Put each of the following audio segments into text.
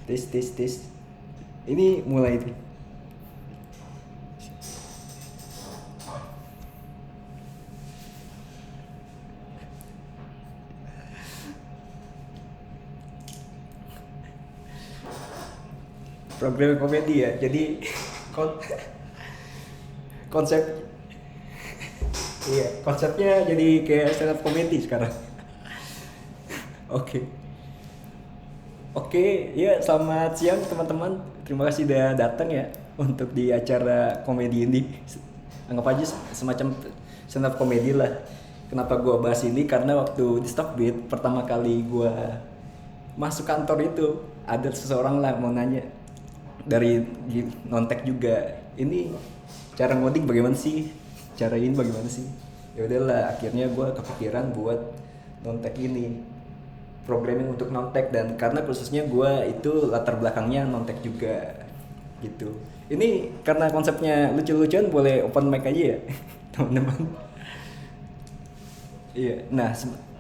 Tes tes tes. Ini mulai nih. Program komedi ya. Jadi kon- konsep iya, konsepnya jadi kayak stand up comedy sekarang. Oke. Oke, ya selamat siang teman-teman. Terima kasih udah datang ya untuk di acara komedi ini. Anggap aja semacam stand up komedi lah. Kenapa gua bahas ini? Karena waktu di Stockbit pertama kali gua masuk kantor itu ada seseorang lah mau nanya dari nontek juga. Ini cara ngoding bagaimana sih? Cara ini bagaimana sih? Ya udahlah, akhirnya gua kepikiran buat nontek ini, programming untuk nontek, dan karena khususnya gue itu latar belakangnya nontek juga gitu. Ini karena konsepnya lucu-lucuan boleh open mic aja ya teman-teman. Iya, nah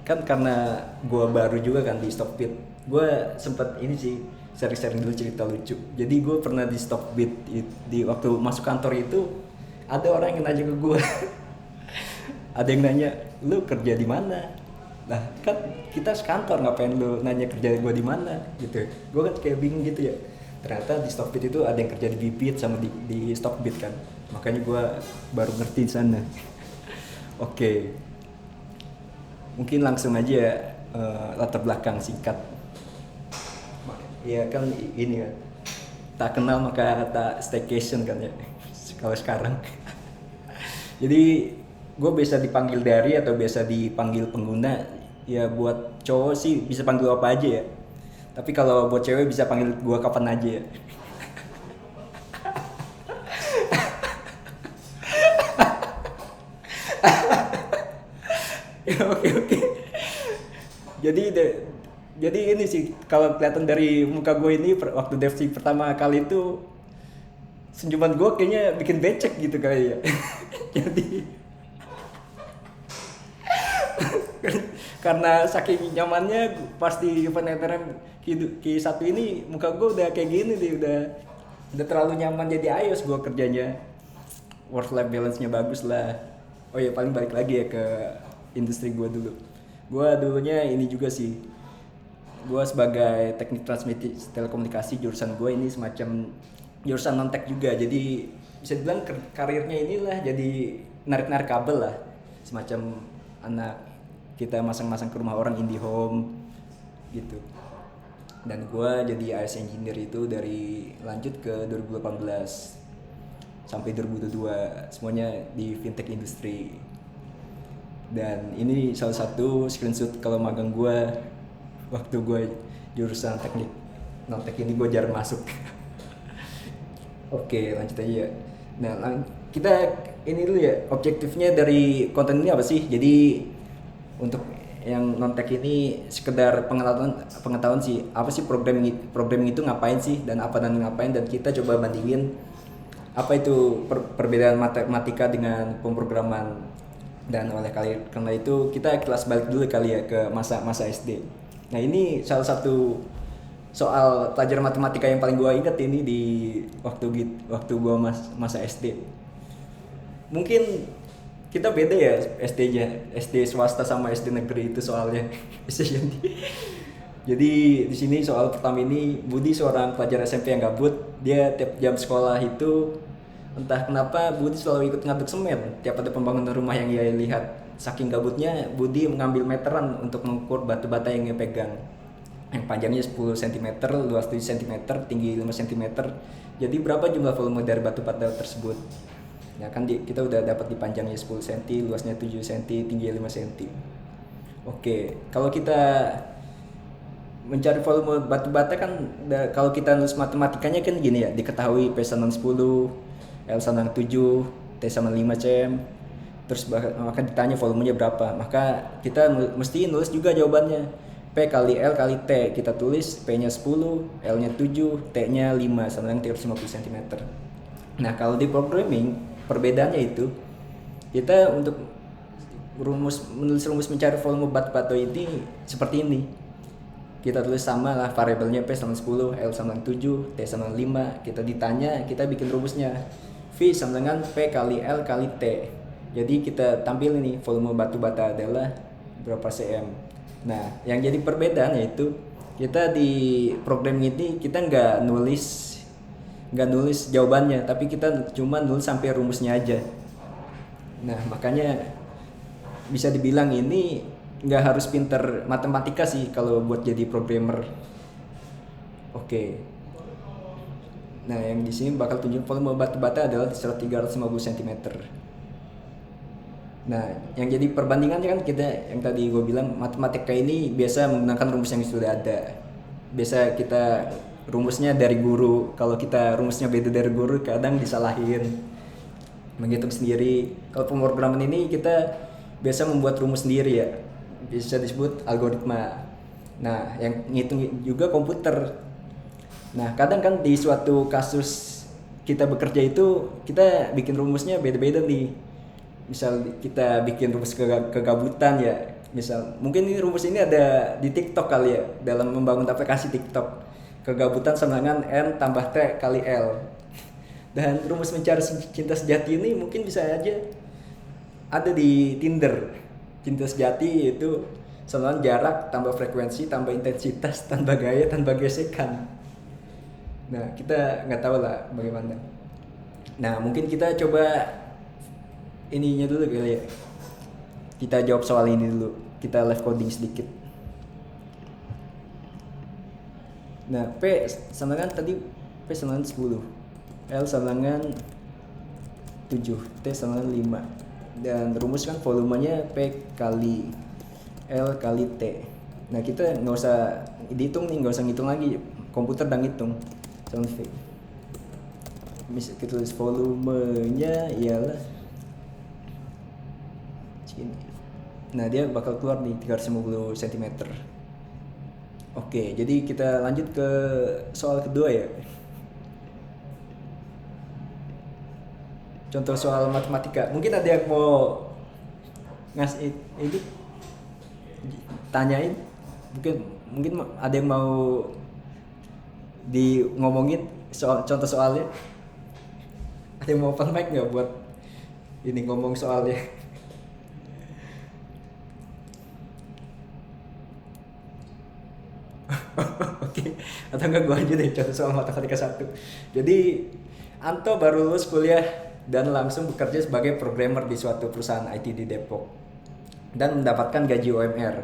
kan karena gue baru juga kan di Stockbit, gue sempet ini sih sharing-sharing dulu cerita lucu. Jadi gue pernah di Stockbit di waktu masuk kantor itu ada orang yang nanya ke gue, ada yang nanya lu kerja di mana. Nah kan kita sekantor, ngapain lu nanya kerja gue di mana gitu. Gue kan kayak bingung gitu ya, ternyata di Stockbit itu ada yang kerja di Bipit sama di Stockbit kan, makanya gue baru ngerti di sana. Oke, mungkin langsung aja ya, latar belakang singkat. Iya kan ini kan, tak kenal maka tak staycation kan ya kalau sekarang. Jadi gue biasa dipanggil dari atau biasa dipanggil pengguna. Ya buat cowok sih bisa panggil apa aja ya, tapi kalau buat cewek bisa panggil gue kapan aja ya. Ya, oke oke. Jadi jadi ini sih kalau kelihatan dari muka gue ini waktu devsi pertama kali itu senyuman gue kayaknya bikin becek gitu kali ya. Jadi karena saking nyamannya pas di penetran Q1 ini muka gue udah kayak gini deh, udah terlalu nyaman jadi iOS gue kerjanya. Work life balance-nya bagus lah. Oh ya, paling balik lagi ya ke industri gue dulu. Gue dulunya ini juga sih, gue sebagai teknik transmisi telekomunikasi, jurusan gue ini semacam jurusan non-tech juga. Jadi bisa dibilang karirnya inilah jadi narik-narik kabel lah, semacam anak kita masang-masang ke rumah orang, IndiHome gitu. Dan gue jadi AS engineer itu dari lanjut ke 2018 sampai 2022, semuanya di fintech industri. Dan ini salah satu screenshot kalau magang gue waktu gue jurusan teknik non-tech ini, gue jarang masuk. Oke, lanjut aja. Nah, kita ini dulu ya, objektifnya dari konten ini apa sih? Jadi untuk yang non-tech ini sekedar pengetahuan sih, apa sih programming itu ngapain sih, dan apa dan ngapain, dan kita coba bandingin apa itu perbedaan matematika dengan pemrograman. Dan oleh karena itu kita kelas balik dulu kali ya ke masa SD. Nah ini salah satu soal pelajaran matematika yang paling gue inget ini di waktu gue masa SD. Mungkin kita beda ya SD-nya, SD swasta sama SD negeri itu soalnya. Bisa jadi di sini soal pertama ini, Budi seorang pelajar SMP yang gabut. Dia tiap jam sekolah itu entah kenapa Budi selalu ikut ngaduk semen tiap ada pembangunan rumah yang ia lihat. Saking gabutnya Budi mengambil meteran untuk mengukur batu bata yang ia pegang, yang panjangnya 10 cm, luas 7 cm, tinggi 5 cm. Jadi berapa jumlah volume dari batu bata tersebut? Ya kan kita udah dapat di panjangnya 10 cm, luasnya 7 cm, tinggi 5 cm. Oke, kalau kita mencari volume batu bata kan, kalau kita nulis matematikanya kan gini ya, diketahui P sama 10, L sama 7, T sama 5 cm. Terus maka ditanya volumenya berapa, maka kita mesti nulis juga jawabannya. P kali L kali T, kita tulis P nya 10, L nya 7, T nya 5, sama dengan 350 cm. Nah kalau di programming perbedaannya itu, kita untuk menulis rumus mencari volume batu bata ini seperti ini. kita tulis sama lah variabelnya P sama 10, L sama 7, T sama 5. Kita ditanya, kita bikin rumusnya. V sama dengan P kali L kali T. Jadi kita tampil ini volume batu bata adalah berapa cm. Nah, yang jadi perbedaan yaitu kita di program ini kita nggak nulis jawabannya, tapi kita cuma nulis sampai rumusnya aja. Nah, makanya bisa dibilang ini nggak harus pinter matematika sih kalau buat jadi programmer. Oke. Nah, yang di sini bakal tunjuk volume batu bata adalah 350 cm. Nah, yang jadi perbandingannya kan kita yang tadi gue bilang matematika ini biasa menggunakan rumus yang sudah ada. Biasa kita rumusnya dari guru. Kalau kita rumusnya beda dari guru kadang disalahin. Menghitung sendiri. Kalau pemrograman ini kita biasa membuat rumus sendiri ya. Bisa disebut algoritma. Nah, yang ngitung juga komputer. Nah, kadang kan di suatu kasus kita bekerja itu kita bikin rumusnya beda-beda nih. Misal kita bikin rumus kegabutan ya. Misal mungkin ini rumus ini ada di TikTok kali ya, dalam membangun aplikasi TikTok. Kegabutan sama dengan N tambah T kali L. Dan rumus mencari cinta sejati ini mungkin bisa aja ada di Tinder. Cinta sejati itu sama dengan jarak tambah frekuensi tambah intensitas tambah gaya tambah gesekan. Nah, kita nggak tahu lah bagaimana. Nah, mungkin kita coba ininya dulu kali ya. Kita jawab soal ini dulu. Kita live coding sedikit. Nah, P sama dengan tadi P sama dengan 10. L sama dengan 7. T sama dengan 5. Dan rumus kan volumenya P kali L kali T. Nah, kita nggak usah dihitung nih, nggak usah ngitung lagi. Komputer udah ngitung. Sama V. Bisa kita tulis volumenya ialah ini. Nah, dia bakal keluar nih 350 cm. Oke, jadi kita lanjut ke soal kedua ya. Contoh soal matematika. Mungkin ada yang mau ngasih ini tanyain. Mungkin ada yang mau ngomongin soal contoh soalnya. Ada yang mau open mic nggak buat ini ngomong soalnya? Oke, atau enggak gue aja deh contoh soal matematika 1. Jadi Anto baru lulus kuliah dan langsung bekerja sebagai programmer di suatu perusahaan IT di Depok dan mendapatkan gaji UMR,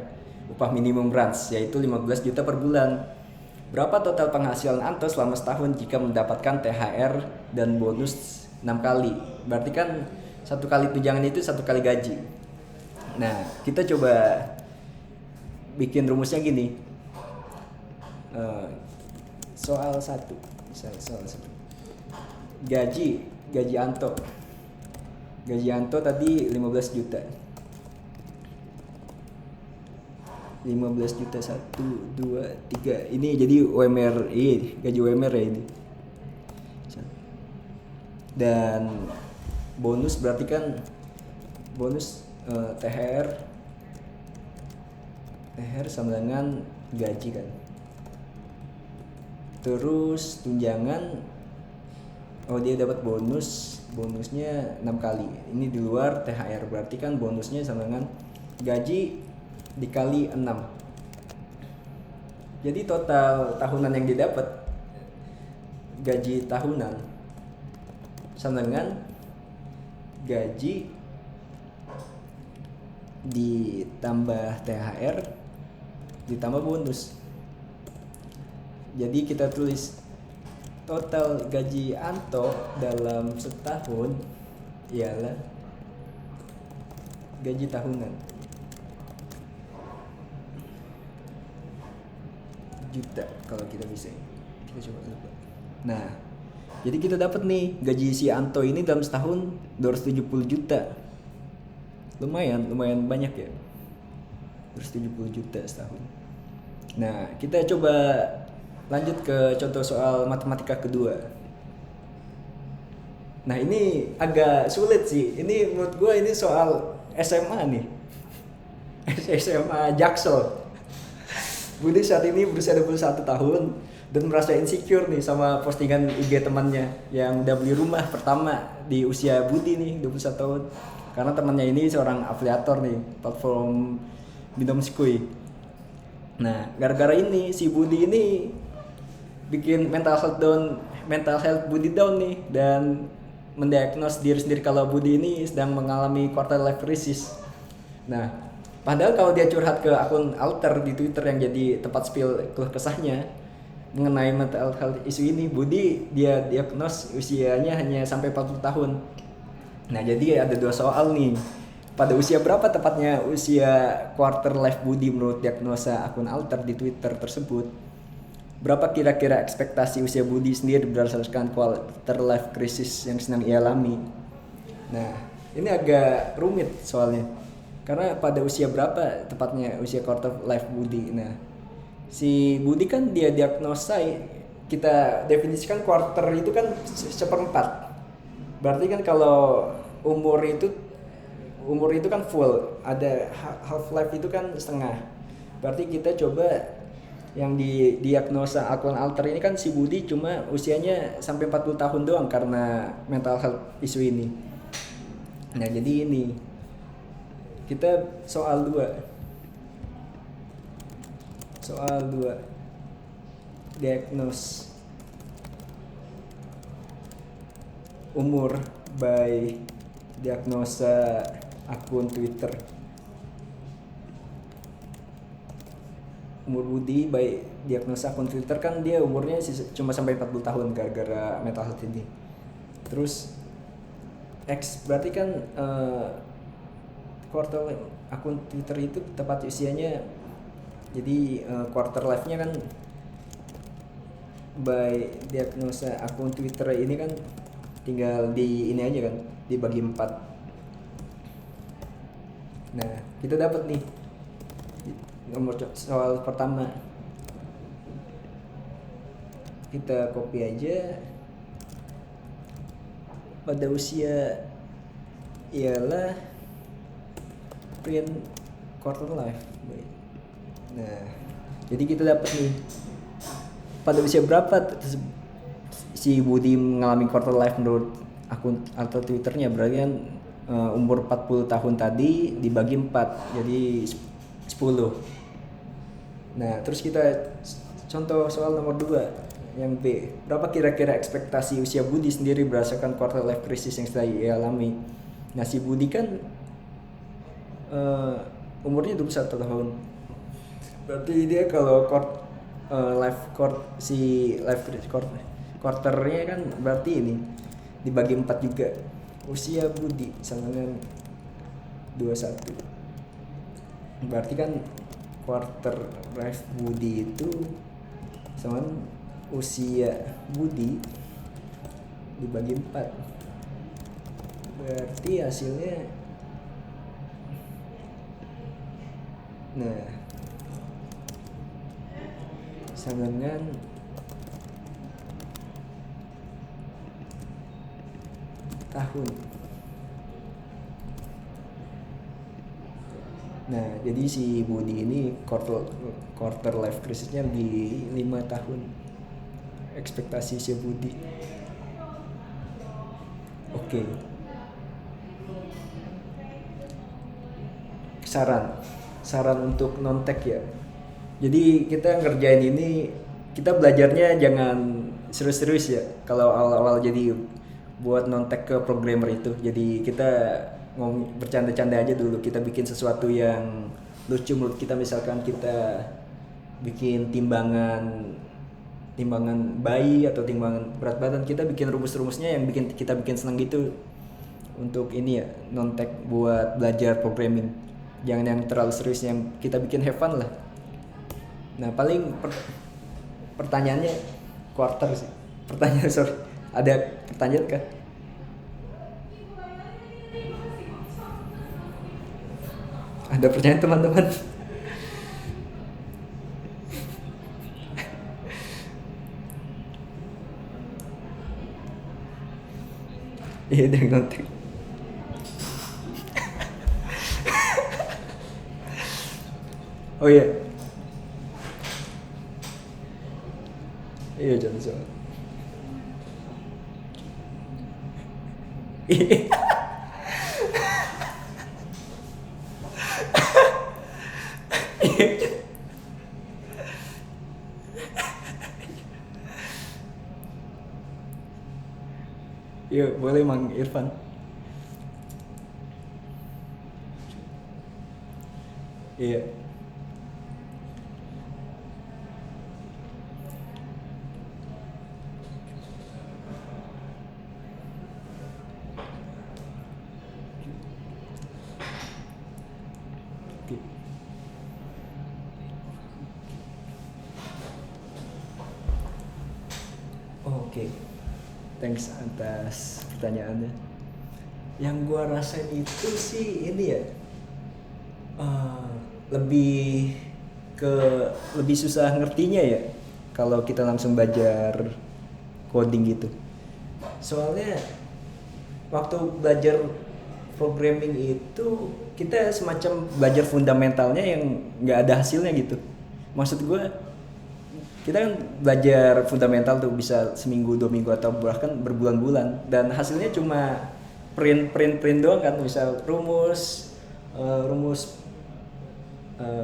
upah minimum range, yaitu 15 juta per bulan. Berapa total penghasilan Anto selama setahun jika mendapatkan THR dan bonus 6 kali? Berarti kan 1 kali tunjangan itu 1 kali gaji. Nah, kita coba bikin rumusnya gini. Soal 1. Soal 1. Gaji Anto. Gaji Anto tadi 15 juta. 15 juta 1 2 3. Ini jadi UMR, gaji UMR ya ini. Dan bonus berarti kan bonus THR sama dengan gaji kan. Terus tunjangan, dia dapat bonusnya 6 kali. Ini di luar THR, berarti kan bonusnya sama dengan gaji dikali 6. Jadi total tahunan yang didapat gaji tahunan sama dengan gaji ditambah THR ditambah bonus. Jadi kita tulis total gaji Anto dalam setahun ialah gaji tahunan juta kalau kita bisa. Kita coba lupa. Nah, jadi kita dapat nih gaji si Anto ini dalam setahun 270 juta. Lumayan banyak ya. 270 juta setahun. Nah, kita coba lanjut ke contoh soal matematika kedua. Nah, ini agak sulit sih. Ini menurut gue ini soal SMA nih. SMA Jaksel. Budi saat ini berusia 21 tahun dan merasa insecure nih sama postingan IG temannya yang udah beli rumah pertama di usia Budi nih 21 tahun. Karena temannya ini seorang afiliator nih platform Binomskui. Nah, gara-gara ini si Budi ini bikin mental health Budi down nih dan mendiagnos diri sendiri kalau Budi ini sedang mengalami quarter life crisis. Nah, padahal kalau dia curhat ke akun alter di Twitter yang jadi tempat spill keluh kesahnya mengenai mental health isu ini, Budi dia diagnos usianya hanya sampai 40 tahun. Nah, jadi ada dua soal nih. Pada usia berapa tepatnya usia quarter life Budi menurut diagnosa akun alter di Twitter tersebut? Berapa kira-kira ekspektasi usia Budi sendiri berdasarkan quarter life crisis yang sedang ia alami? Nah, ini agak rumit soalnya. Karena pada usia berapa tepatnya usia quarter life Budi? Nah, si Budi kan dia diagnosa, kita definisikan quarter itu kan seperempat. Berarti kan kalau umur itu kan full, ada half life itu kan setengah. Berarti kita coba yang diagnosa akun alter ini kan si Budi cuma usianya sampai 40 tahun doang karena mental health isu ini. Nah, jadi ini kita soal 2 diagnos umur by diagnosa akun Twitter. Umur Budi by diagnosa akun Twitter kan dia umurnya cuma sampai 40 tahun gara-gara mental health ini. Terus X berarti kan quarter life akun Twitter itu tepat usianya, jadi quarter life-nya kan by diagnosa akun Twitter ini kan tinggal di ini aja kan, dibagi 4. Nah, kita dapat nih nomor soal pertama, kita copy aja. Pada usia ialah print quarter life. Nah, jadi kita dapat nih pada usia berapa si Budi mengalami quarter life menurut akun atau Twitternya. Berarti kan umur 40 tahun tadi dibagi 4 jadi 10. Nah, terus kita contoh soal nomor 2 yang B. Berapa kira-kira ekspektasi usia Budi sendiri berdasarkan quarter life crisis yang sedang ia alami? Nah, si Budi kan umurnya 21 tahun. Berarti dia kalau quarternya kan berarti ini dibagi 4 juga. Usia Budi sama dengan 21. Berarti kan quarter life Budi itu sama usia Budi dibagi 4. Berarti hasilnya sama dengan tahun. Nah, jadi si Budi ini quarter life crisisnya di 5 tahun. Ekspektasi si Budi. Oke. Saran untuk non-tech ya. Jadi kita ngerjain ini, kita belajarnya jangan serius-serius ya. Kalau awal-awal jadi buat non-tech ke programmer itu. Jadi kita ngomong bercanda-canda aja dulu. Kita bikin sesuatu yang lucu menurut kita, misalkan kita bikin timbangan bayi atau timbangan berat badan, kita bikin rumus-rumusnya yang kita bikin senang gitu. Untuk ini ya, non-tech buat belajar programming. Jangan yang terlalu serius, yang kita bikin have fun lah. Nah, paling pertanyaannya quarter sih. Ada pertanyaan kah? Ada pertanyaan teman-teman? Iya, dari non-tech. Oh iya, Iya Johnson. Iya boleh Mang Irfan. Iya. Oke. Oh, oke. Thanks atas pertanyaannya. Yang gua rasain itu sih ini ya, eh, lebih ke lebih susah ngertinya ya kalau kita langsung belajar coding gitu. Soalnya waktu belajar programming itu kita semacam belajar fundamentalnya yang nggak ada hasilnya gitu. Maksud gue kita kan belajar fundamental tuh bisa seminggu 2 minggu atau bahkan berbulan-bulan dan hasilnya cuma print doang kan, misal rumus rumus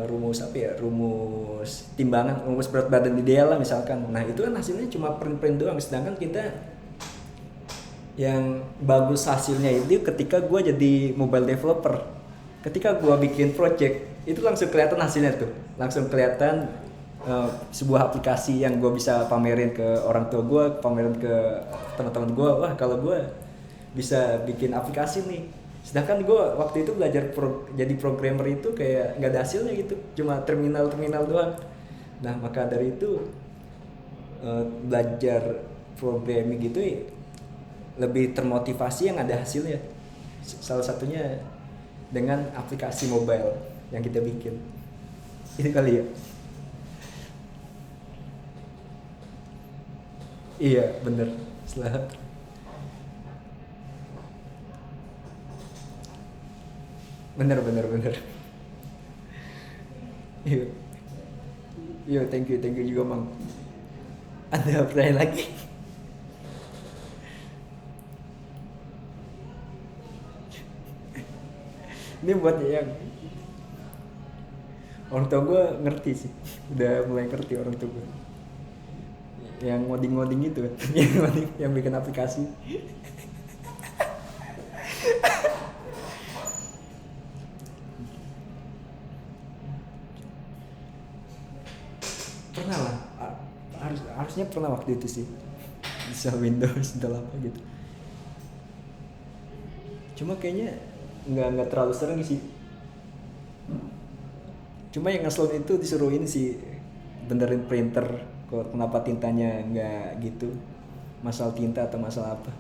rumus apa ya, rumus timbangan, rumus berat badan ideal lah misalkan. Nah itu kan hasilnya cuma print doang, sedangkan kita yang bagus hasilnya itu ketika gue jadi mobile developer, ketika gue bikin project itu langsung kelihatan hasilnya tuh, langsung kelihatan sebuah aplikasi yang gue bisa pamerin ke orang tua gue, pamerin ke teman-teman gue, wah kalau gue bisa bikin aplikasi nih. Sedangkan gue waktu itu belajar jadi programmer itu kayak nggak ada hasilnya gitu, cuma terminal doang. Nah maka dari itu belajar programming gitu lebih termotivasi yang ada hasilnya. Salah satunya dengan aplikasi mobile yang kita bikin. Itu kali ya. Iya, bener. Setelah bener. Iya. Iya, thank you juga, Mang. Ada pertanyaan lagi? Ini buat yang orang tua gue ngerti sih, udah mulai ngerti orang tua gue. Yang ngoding itu kan, yang bikin aplikasi. Pernah lah, harusnya pernah waktu itu sih, bisa Windows udah lama gitu. Cuma kayaknya nggak terlalu sering sih. Cuma yang ngeselin itu disuruh ini sih, benerin printer, kok kenapa tintanya nggak gitu, masalah tinta atau masalah apa.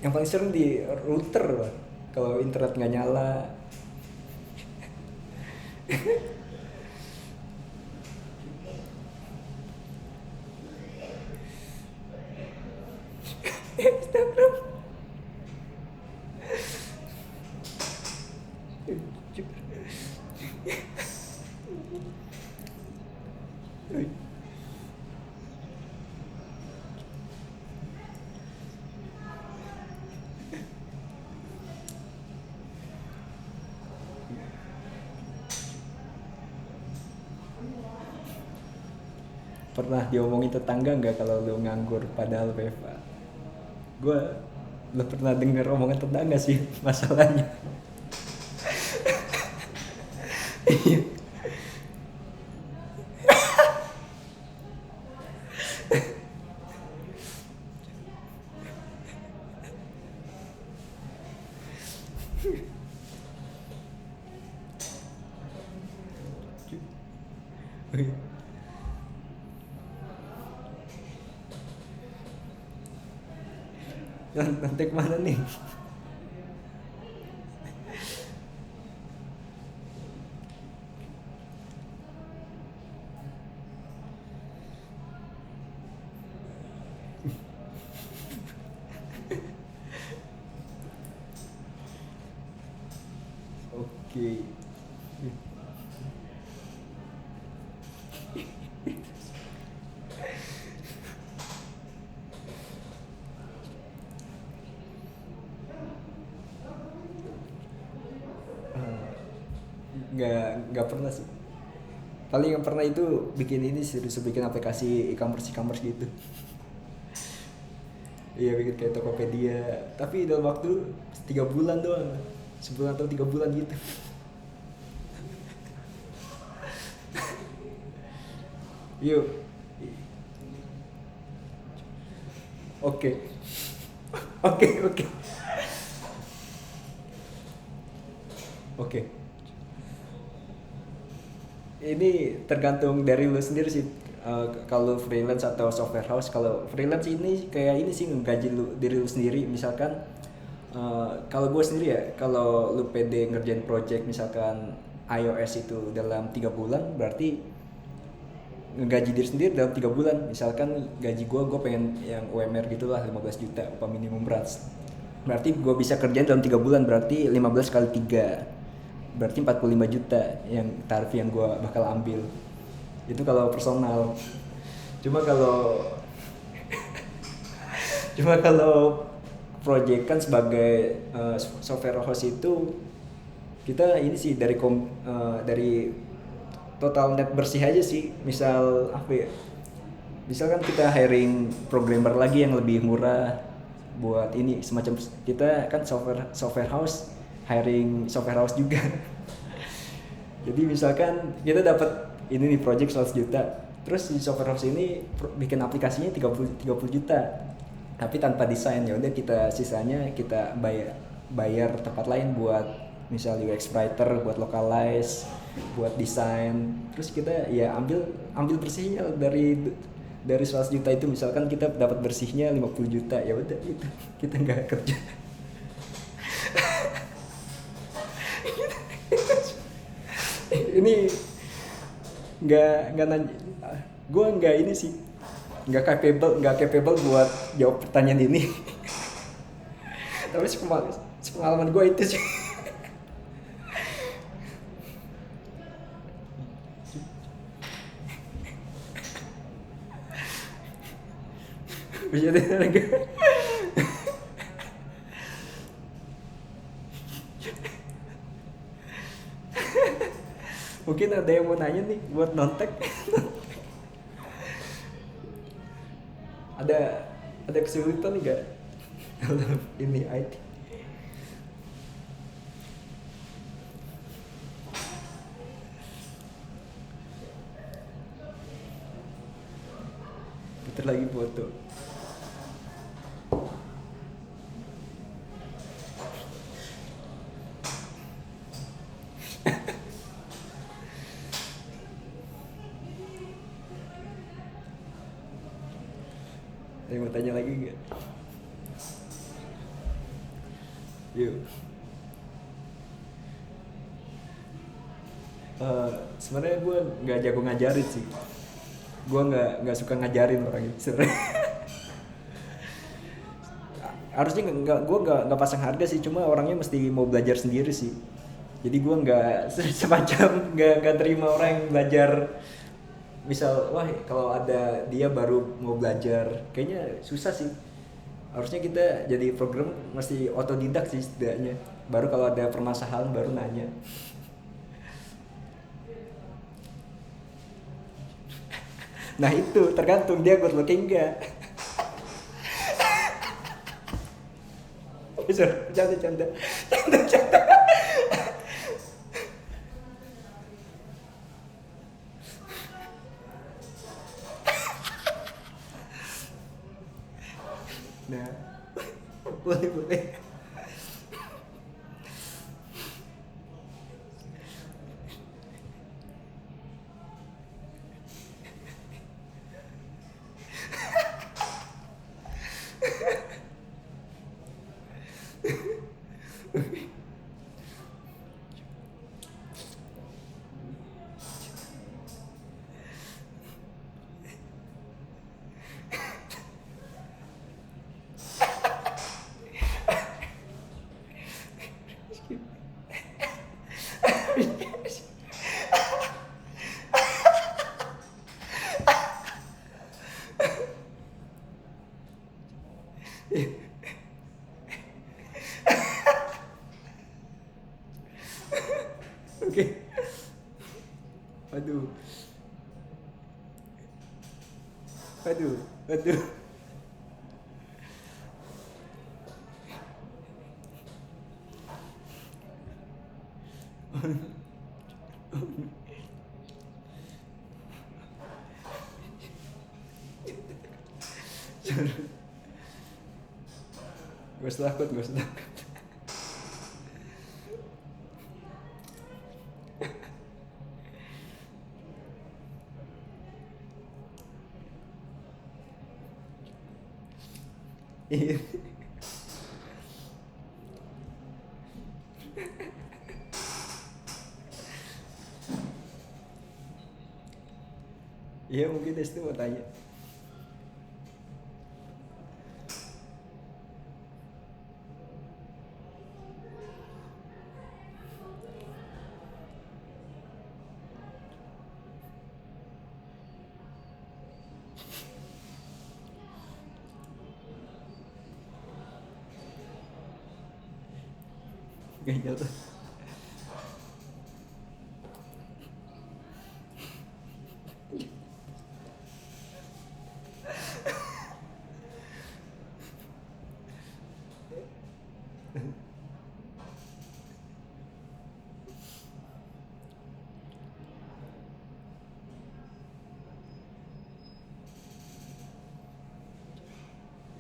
Yang paling sering di router Pak. Kalau internet nggak nyala. Instagram. Pernah diomongin tetangga nggak kalau lu nganggur padahal WFA? Gue lu pernah denger omongan tetangga sih masalahnya. Iya. Nanti kemana nih? nggak pernah sih. Paling yang pernah itu bikin ini sih, disuruh bikin aplikasi e-commerce gitu. Iya, bikin kayak Tokopedia, tapi dalam waktu 3 bulan doang, sebulan atau 3 bulan gitu. Yuk. Oke. Oke, oke. Oke. Ini tergantung dari lu sendiri sih. Kalau freelance atau software house, kalau freelance ini kayak ini sih, ngegaji lu diri lu sendiri. Misalkan kalau gue sendiri ya, kalau lu pede ngerjain project misalkan iOS itu dalam 3 bulan, berarti ngegaji diri sendiri dalam 3 bulan. Misalkan gaji gue pengen yang UMR gitulah, 15 juta upah minimum berat, berarti gue bisa kerjain dalam 3 bulan, berarti 15 kali 3, berarti 45 juta yang tarif yang gue bakal ambil. Itu kalau personal. Cuma kalau cuma kalau project kan sebagai software house itu, kita ini sih dari total net bersih aja sih. Misal apa ya, misalkan kita hiring programmer lagi yang lebih murah buat ini semacam, kita kan software house, hiring software house juga. Jadi misalkan kita dapat ini nih project 100 juta, terus di software house ini bikin aplikasinya 30 juta tapi tanpa desain. Ya udah, kita sisanya kita bayar tempat lain buat misal UX writer, buat localize, buat desain. Terus kita ya ambil bersihnya dari 100 juta itu. Misalkan kita dapat bersihnya 50 juta, ya udah itu kita nggak kerja. Ini nggak nanya, gue nggak ini sih, nggak capable buat jawab pertanyaan ini. Tapi sepengalaman gue itu sih. Bisa deh. Mungkin ada yang mau nanya nih buat nontek. ada ada kesulitan nggak dalam ini IT? Putar lagi foto. Ada yang mau tanya lagi nggak? Yuk. Sebenarnya gue nggak jago ngajarin sih. Gue nggak suka ngajarin orang itu sebenarnya. Harusnya gue nggak pasang harga sih, cuma orangnya mesti mau belajar sendiri sih. Jadi gue nggak semacam nggak terima orang yang belajar. Misal, wah kalau ada dia baru mau belajar, kayaknya susah sih. Harusnya kita jadi program mesti otodidak sih setidaknya. Baru kalau ada permasalahan baru nanya. Nah itu tergantung dia good looking enggak. Bisa canda. Nah, boleh. Oke. Aduh. Gue takut, gue takut. Iya. Iya mungkin Desti mau tanya. Kayaknya tuh.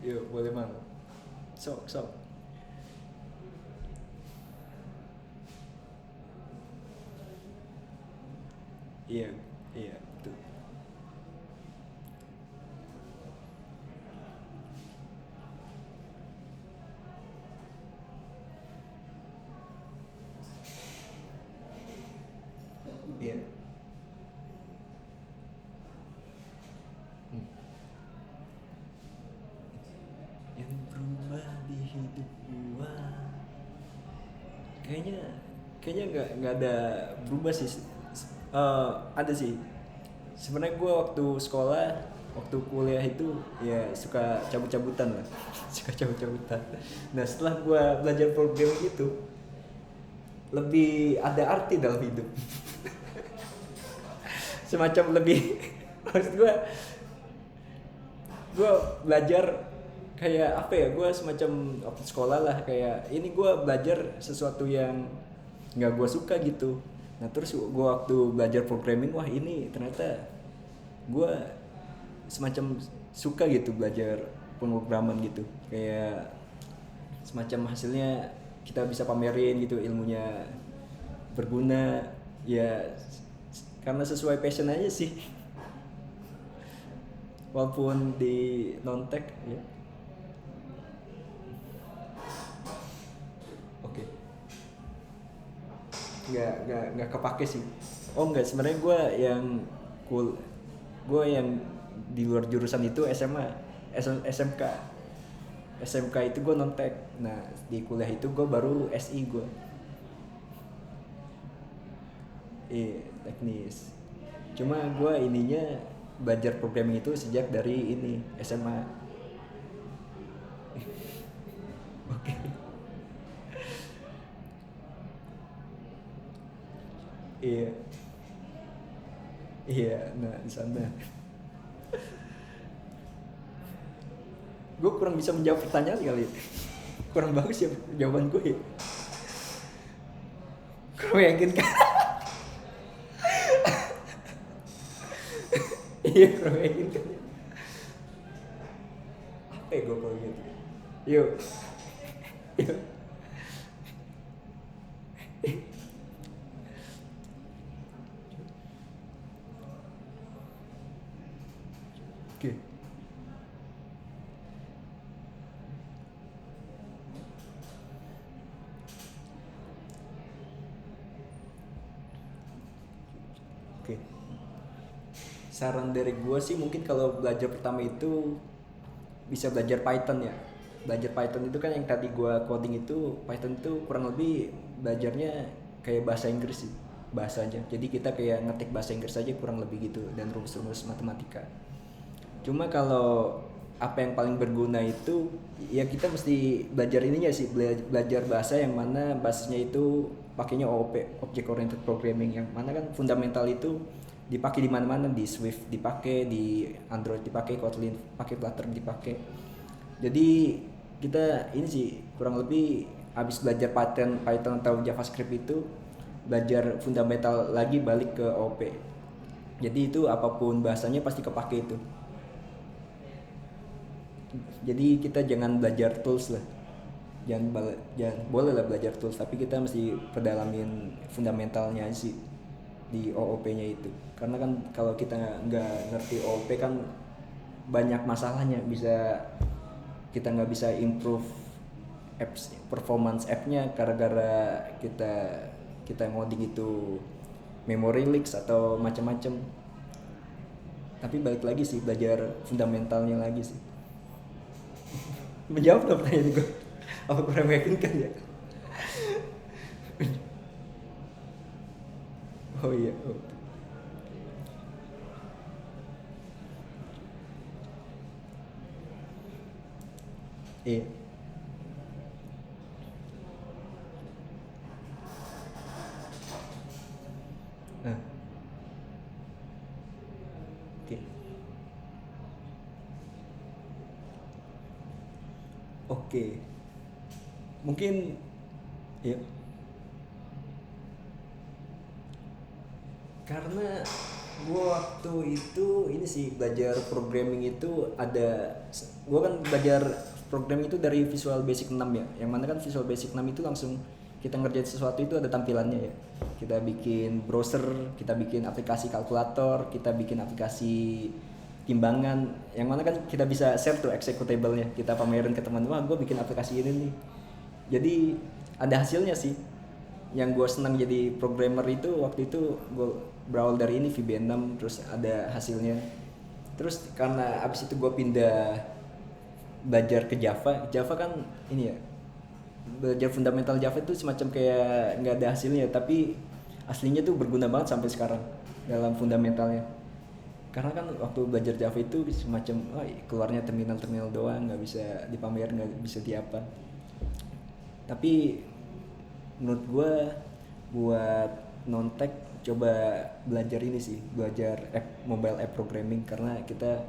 Yuk boleh mang. Sok sok. Iya iya betul. Iya. Hmm. Yang berubah di hidup gua. Kayaknya kayaknya nggak ada berubah sih. Ada sih. Sebenarnya gue waktu sekolah, waktu kuliah itu ya suka cabut-cabutan lah, suka cabut-cabutan. Nah setelah gue belajar programming itu lebih ada arti dalam hidup. Semacam lebih maksud gue belajar kayak apa ya, gue semacam waktu sekolah lah, kayak ini gue belajar sesuatu yang nggak gue suka gitu. Nah terus gue waktu belajar programming, wah ini ternyata gue semacam suka gitu belajar pemrograman gitu, kayak semacam hasilnya kita bisa pamerin gitu, ilmunya berguna ya, karena sesuai passion aja sih. Walaupun di non tech ya. Oke. Nggak kepake sih. Oh nggak, sebenarnya gue yang cool, gue yang di luar jurusan itu SMA, SMK. SMK itu gue non tech. Nah di kuliah itu gue baru SI gue. Teknis. Cuma gue ininya belajar programming itu sejak dari ini SMA. Oke. Iya. Iya, nah di sana. Gue kurang bisa menjawab pertanyaan kali. Kurang bagus ya jawaban gue ya. Kurang meyakinkan. Iya kurang meyakinkan. Apa ya gue kalau gitu? Yuk. Yuk. Oke. Oke. Saran dari gue sih mungkin kalau belajar pertama itu bisa belajar Python ya. Belajar Python itu kan yang tadi gue coding itu, Python itu kurang lebih belajarnya kayak bahasa Inggris sih, bahasanya. Jadi kita kayak ngetik bahasa Inggris aja kurang lebih gitu, dan rumus-rumus matematika. Cuma kalau apa yang paling berguna itu ya kita mesti belajar ininya sih, belajar bahasa yang mana bahasanya itu pakainya OOP, Object Oriented Programming, yang mana kan fundamental itu dipakai di mana-mana, di Swift dipakai, di Android dipakai, Kotlin pakai, Flutter dipakai. Jadi kita ini sih kurang lebih habis belajar Python atau JavaScript itu belajar fundamental lagi, balik ke OP. Jadi itu apapun bahasanya pasti kepake itu. Jadi kita jangan belajar tools lah, jangan boleh lah belajar tools, tapi kita mesti pedalamin fundamentalnya aja sih di OOP-nya itu. Karena kan kalau kita nggak ngerti OOP kan banyak masalahnya, bisa kita nggak bisa improve apps, performance app-nya gara-gara kita ngoding itu memory leaks atau macam-macam. Tapi balik lagi sih belajar fundamentalnya lagi sih. Menjawab dong pertanyaan gue. Apa kurang meyakinkan ya? Oh iya. Oh. Iya. Nah, oke. Oke. Mungkin ya, karena gue waktu itu ini sih belajar programming itu gue kan belajar programming itu dari Visual Basic 6 ya, yang mana kan Visual Basic 6 itu langsung kita ngerjain sesuatu itu ada tampilannya ya, kita bikin browser, kita bikin aplikasi kalkulator, kita bikin aplikasi timbangan, yang mana kan kita bisa share tuh executable-nya, kita pamerin ke teman, wah gue bikin aplikasi ini nih. Jadi ada hasilnya sih. Yang gue senang jadi programmer itu waktu itu gue berawal dari ini VB6, terus ada hasilnya. Terus karena abis itu gue pindah belajar ke Java. Java kan ini ya, belajar fundamental Java itu semacam kayak nggak ada hasilnya, tapi aslinya tuh berguna banget sampai sekarang dalam fundamentalnya. Karena kan waktu belajar Java itu semacam keluarnya terminal-terminal doang, nggak bisa dipamer, nggak bisa diapa. Tapi menurut gue buat non-tech coba belajar ini sih, belajar mobile app programming, karena kita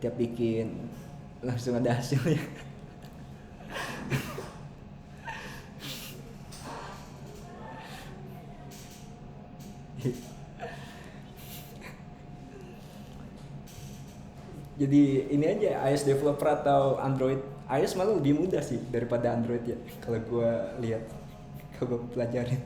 tiap bikin langsung ada hasilnya. Jadi ini aja, iOS developer atau Android. iOS malah lebih mudah sih daripada Android ya, kalau gue lihat, kalau gue pelajarin.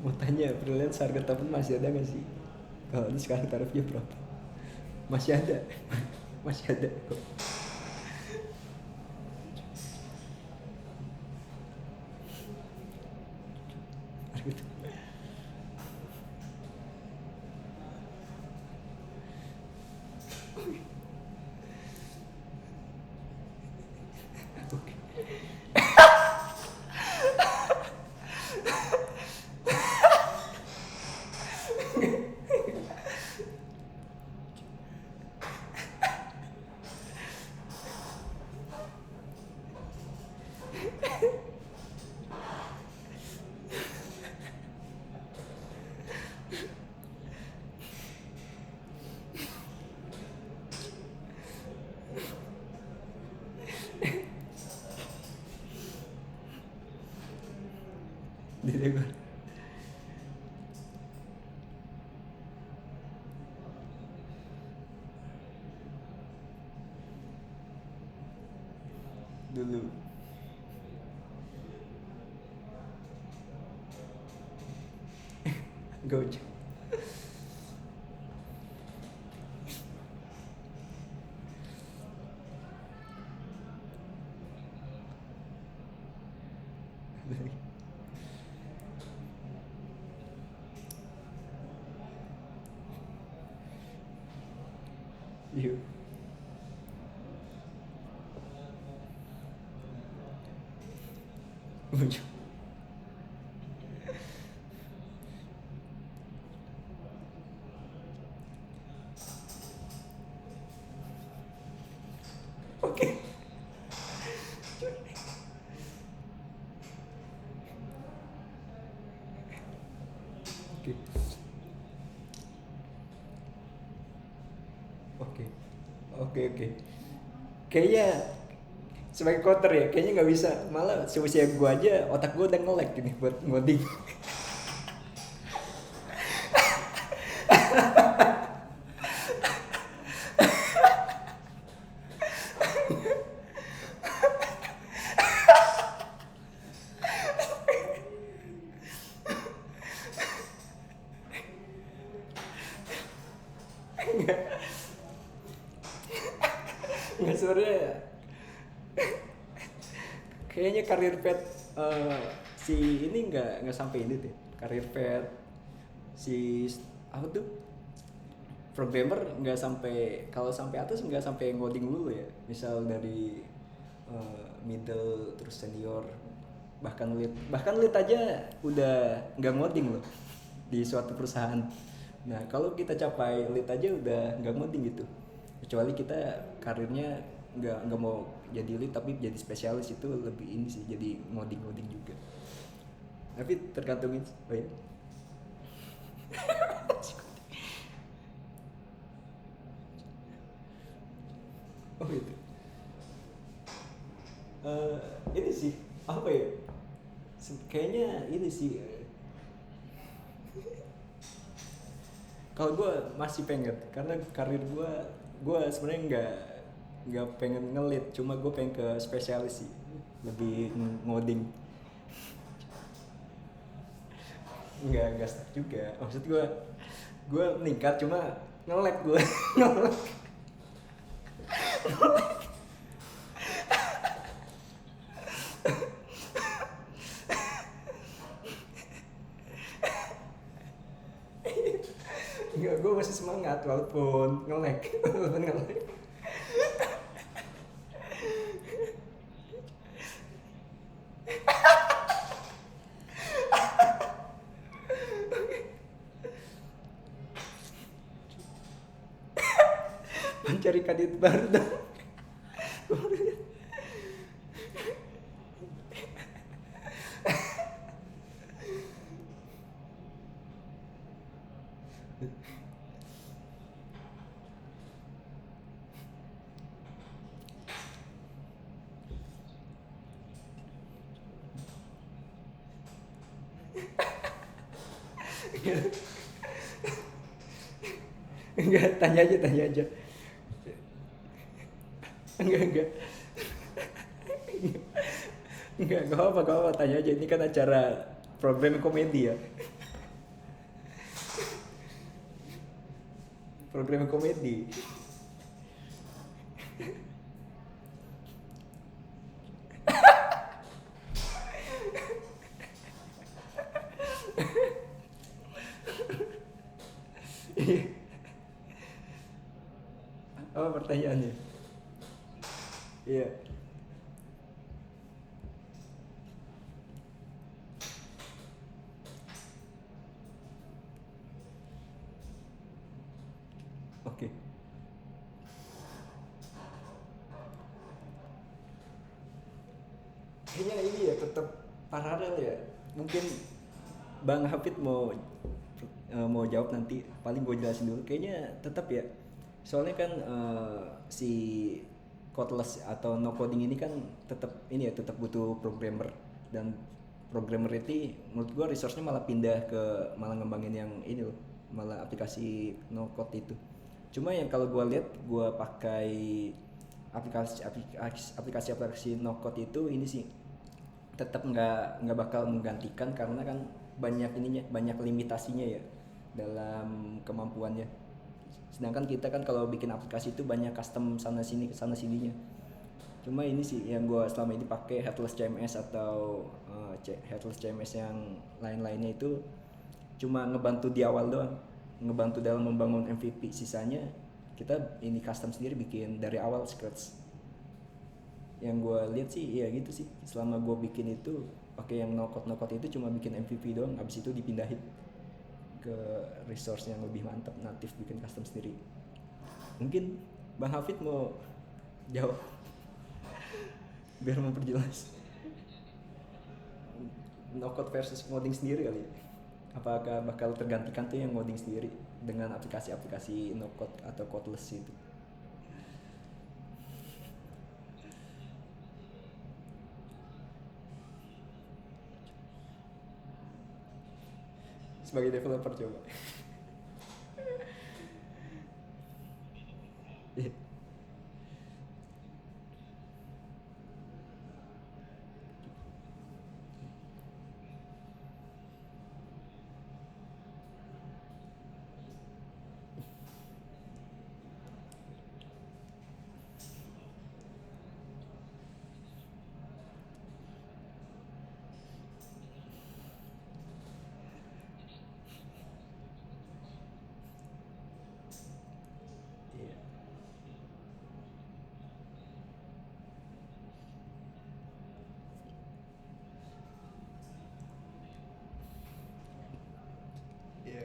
Mau tanya freelance harga tahun masih ada nggak sih? Kalau ini sekarang tarifnya berapa? Masih ada. Masih ada kok. Diri gue. Dulu. Gojek. Yuk. Gojek. Oke. oke oke oke kayaknya sebagai counter ya kayaknya nggak bisa malah seusia gua aja otak gua udah nge-lag gini buat ngoding. Nggak sebenarnya kayaknya karir pet si ini nggak sampai ini deh karir pet si apa tuh programmer nggak sampai kalau sampai atas nggak sampai ngoding dulu ya misal dari middle terus senior bahkan lead aja udah nggak ngoding loh di suatu perusahaan. Nah kalau kita capai lead aja udah nggak ngoding gitu kecuali kita karirnya nggak mau jadi lead tapi jadi spesialis itu lebih ini sih jadi ngoding juga tapi tergantung itu oh ya. Oh gitu. Ini sih apa ya kayaknya ini sih kalau gue masih pengen karena karir gue sebenarnya nggak pengen ngelit cuma gue pengen ke spesialis sih lebih ngoding nggak stuck juga maksud gue meningkat cuma nge-lag gue nge-lag. Nggak gue masih semangat walaupun nge-lag walaupun nge-lag. Mencari kandidat baru dong. Enggak, tanya aja. Enggak. Enggak apa-apa, tanya aja. Ini kan acara program komedi ya. Program komedi. Apa pertanyaannya? Iya. Oke. Kayaknya ini ya tetap paralel ya. Mungkin Bang Hafid mau jawab nanti. Paling gue jelasin dulu. Kayaknya tetap ya. Soalnya kan si codeless atau no coding ini kan tetap butuh programmer dan programmer itu menurut gua resource-nya malah pindah ke malah ngembangin yang ini loh malah aplikasi no code itu cuma yang kalau gua lihat gua pakai aplikasi no code itu ini sih tetap nggak bakal menggantikan karena kan banyak limitasinya ya dalam kemampuannya. Sedangkan kita kan kalau bikin aplikasi itu banyak custom sana sininya. Cuma ini sih yang gue selama ini pakai headless CMS atau headless CMS yang lain-lainnya itu cuma ngebantu di awal doang, ngebantu dalam membangun MVP. Sisanya kita ini custom sendiri bikin dari awal scratch. Yang gue lihat sih ya gitu sih. Selama gue bikin itu pakai yang no code itu cuma bikin MVP doang, abis itu dipindahin ke resource yang lebih mantap natif bikin custom sendiri. Mungkin Bang Hafid mau jawab biar memperjelas no code versus modding sendiri kali ya. Apakah bakal tergantikan tuh yang ngoding sendiri dengan aplikasi-aplikasi no code atau codeless itu? Sebagai developer coba. Iya. Iya. Iya.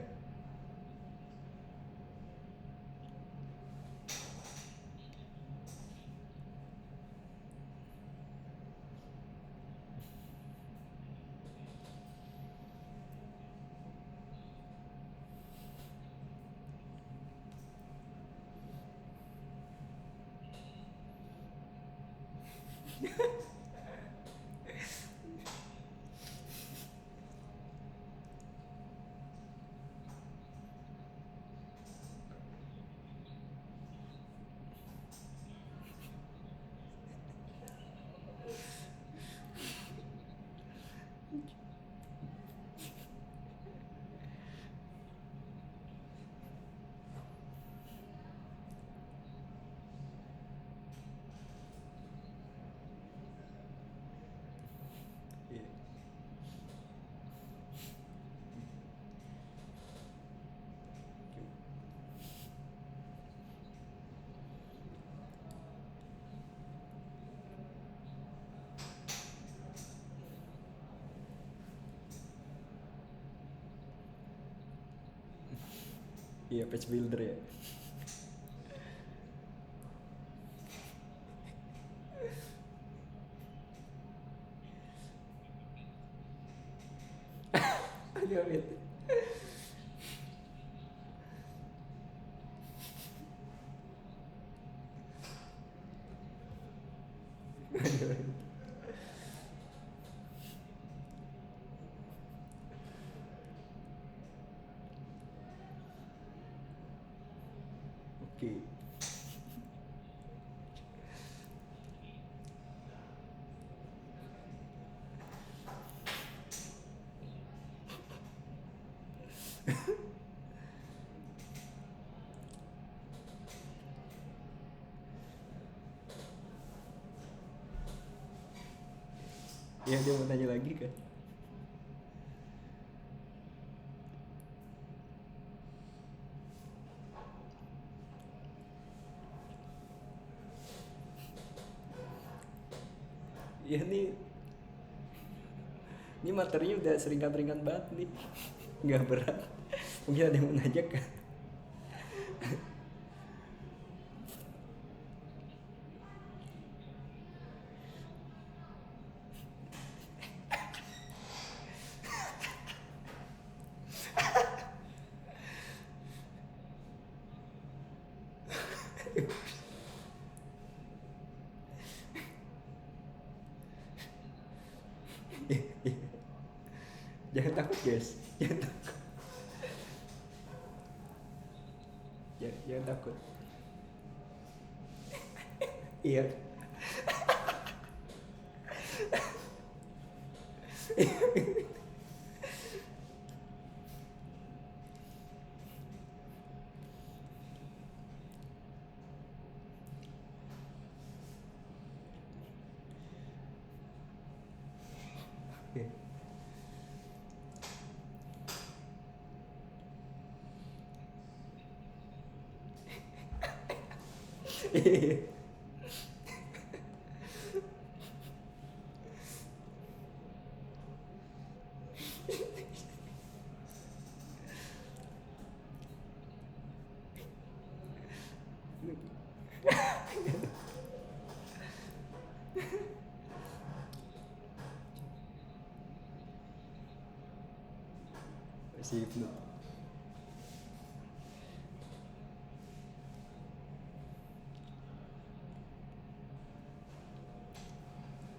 Iya. Iya, page builder ya. Aduh, itu. Oke. Iya, dia mau tanya lagi kan. Iya nih, ini materinya udah seringan-ringan banget nih. Nggak berat. Mungkin ada yang mau nanya kan. Jangan takut guys, jangan takut. Jangan takut. Iya. Iya. Sip.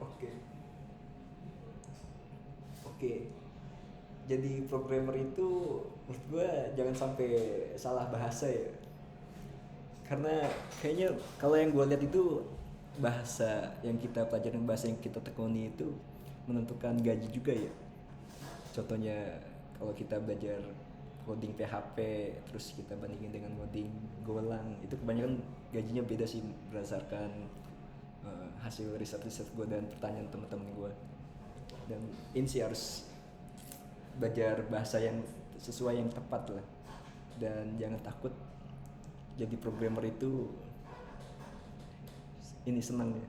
Oke. Oke. Jadi programmer itu menurut gua jangan sampai salah bahasa ya. Karena kayaknya kalau yang gue lihat itu bahasa yang kita pelajarin, bahasa yang kita tekuni itu menentukan gaji juga ya. Contohnya kalau kita belajar coding PHP terus kita bandingin dengan coding Golang, itu kebanyakan gajinya beda sih berdasarkan hasil riset-riset gue dan pertanyaan teman-teman gue. Dan ini sih harus belajar bahasa yang sesuai, yang tepat lah, dan jangan takut. Jadi programmer itu ini senang ya,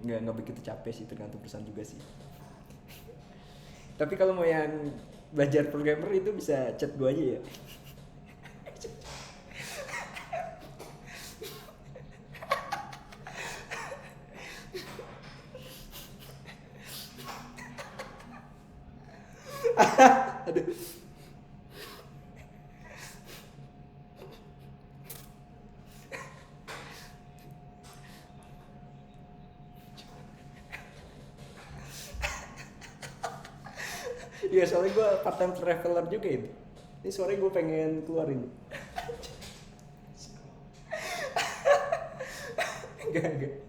nggak nggak begitu capek sih, tergantung perusahaan juga sih. Tapi kalau mau yang belajar programmer itu bisa chat gue aja ya. Aduh. Iya, soalnya gue part time traveler juga ini. Ini sore gue pengen keluar ini. Enggak.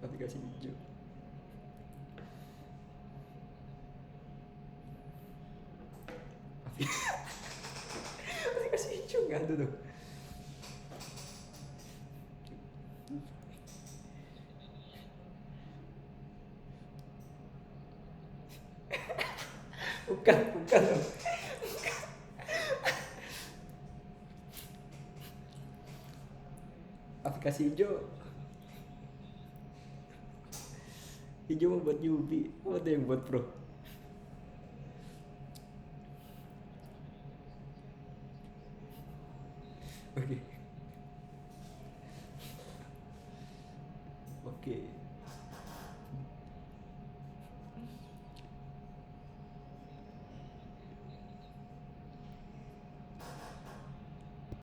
Aplikasi hijau. Aplikasi hijau nggak ada tuh. Bukan. Aplikasi hijau mau buat Yubi, ada yang buat Pro. Oke. Oke.